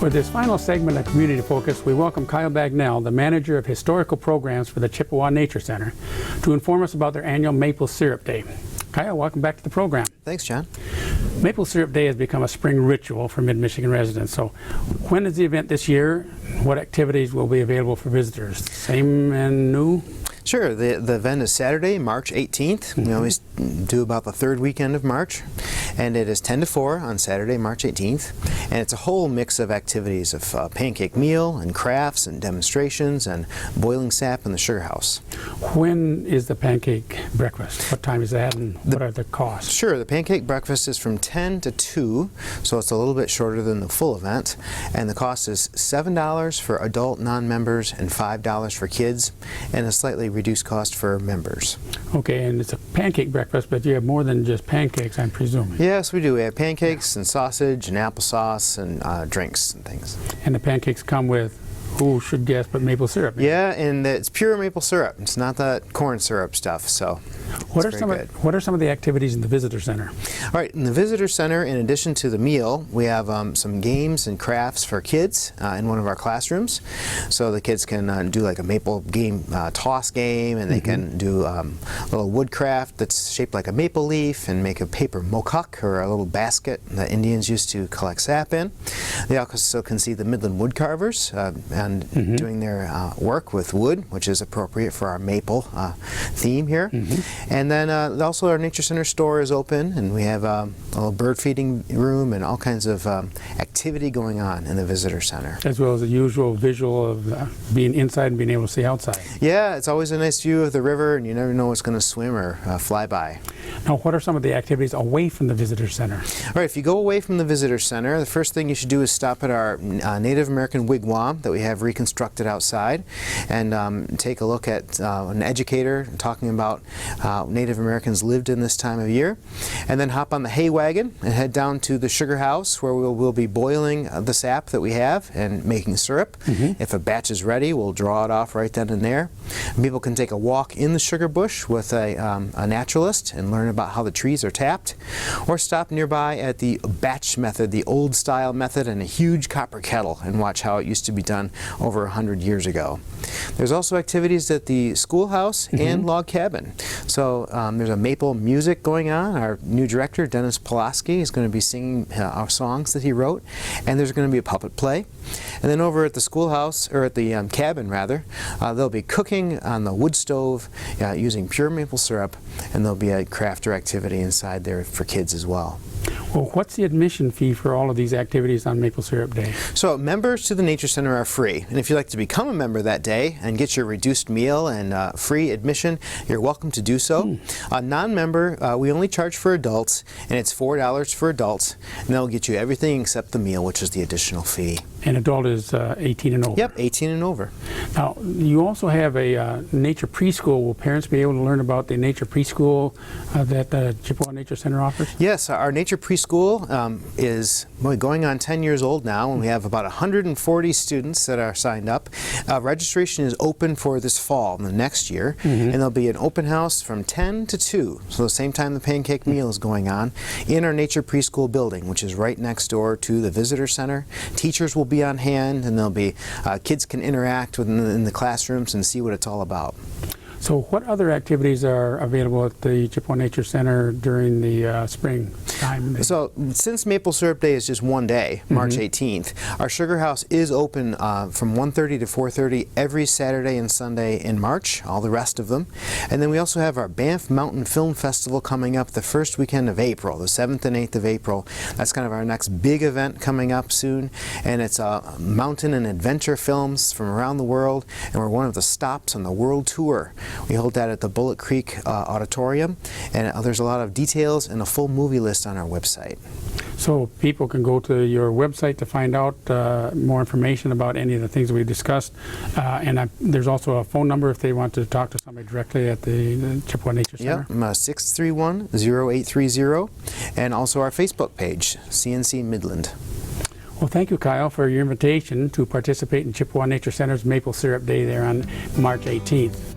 For this final segment of Community Focus, we welcome Kyle Bagnell, the Manager of Historical Programs for the Chippewa Nature Center, to inform us about their annual Maple Syrup Day. Kyle, welcome back to the program. Thanks, John. Maple Syrup Day has become a spring ritual for Mid-Michigan residents. So when is the event this year? What activities will be available for visitors? Same and new? Sure. The event is Saturday, March 18th. We always do about the third weekend of March. And it is 10 to 4 on Saturday, March 18th. And it's a whole mix of activities of pancake meal and crafts and demonstrations and boiling sap in the sugar house. When is the pancake breakfast? What time is that and what are the costs? Sure. The pancake breakfast is from 10 to 2, so it's a little bit shorter than the full event. And the cost is $7 for adult non-members and $5 for kids, and a slightly reduced cost for members. Okay, and it's a pancake breakfast, but you have more than just pancakes, I'm presuming. Yes, we do. We have pancakes and sausage and applesauce and drinks and things. And the pancakes come with, who should guess, but maple syrup? Yeah, and it's pure maple syrup. It's not that corn syrup stuff, so what are some of the activities in the visitor center? All right, in the visitor center, in addition to the meal, we have some games and crafts for kids in one of our classrooms. So the kids can do like a maple game toss game, and they can do a little woodcraft that's shaped like a maple leaf and make a paper mokuk, or a little basket that Indians used to collect sap in. They also can see the Midland woodcarvers and doing their work with wood, which is appropriate for our maple theme here. And then also our Nature Center store is open, and we have a little bird feeding room and all kinds of activity going on in the visitor center. As well as the usual visual of being inside and being able to see outside. Yeah, it's always a nice view of the river, and you never know what's going to swim or fly by. Now, what are some of the activities away from the visitor center? All right, if you go away from the visitor center, the first thing you should do is stop at our Native American wigwam that we have reconstructed outside, and take a look at an educator talking about how Native Americans lived in this time of year, and then hop on the hay wagon and head down to the sugar house, where we'll be boiling the sap that we have and making syrup. If a batch is ready, we'll draw it off right then and there. And people can take a walk in the sugar bush with a naturalist and learn about how the trees are tapped, or stop nearby at the batch method, the old style method, and a huge copper kettle, and watch how it used to be done over 100 years ago. There's also activities at the schoolhouse and log cabin. So there's a maple music going on. Our new director, Dennis Pulaski, is going to be singing our songs that he wrote, and there's going to be a puppet play. And then over at the schoolhouse, or at the cabin rather, they'll be cooking on the wood stove using pure maple syrup, and there'll be a crafter activity inside there for kids as well. Well, what's the admission fee for all of these activities on Maple Syrup Day? So members to the Nature Center are free, and if you'd like to become a member that day and get your reduced meal and free admission, you're welcome to do so. A non-member, we only charge for adults, and it's $4 for adults, and that'll get you everything except the meal, which is the additional fee. An adult is 18 and over? Yep, 18 and over. Now, you also have a nature preschool. Will parents be able to learn about the nature preschool that the Chippewa Nature Center offers? Yes, our nature preschool is going on 10 years old now, and we have about 140 students that are signed up. Registration is open for this fall, the next year, and there'll be an open house from 10 to 2, so the same time the pancake meal is going on, in our nature preschool building, which is right next door to the visitor center. Teachers will be on hand, and there'll be kids can interact in the classrooms and see what it's all about. So what other activities are available at the Chippewa Nature Center during the spring time? So since Maple Syrup Day is just one day, March 18th, our sugar house is open from 1:30 to 4:30 every Saturday and Sunday in March, all the rest of them. And then we also have our Banff Mountain Film Festival coming up the first weekend of April, the 7th and 8th of April. That's kind of our next big event coming up soon, and it's mountain and adventure films from around the world, and we're one of the stops on the world tour. We hold that at the Bullet Creek Auditorium, and there's a lot of details and a full movie list on our website. So people can go to your website to find out more information about any of the things we discussed, and there's also a phone number if they want to talk to somebody directly at the Chippewa Nature Center. Yep, 631-0830, and also our Facebook page, CNC Midland. Well, thank you, Kyle, for your invitation to participate in Chippewa Nature Center's Maple Syrup Day there on March 18th.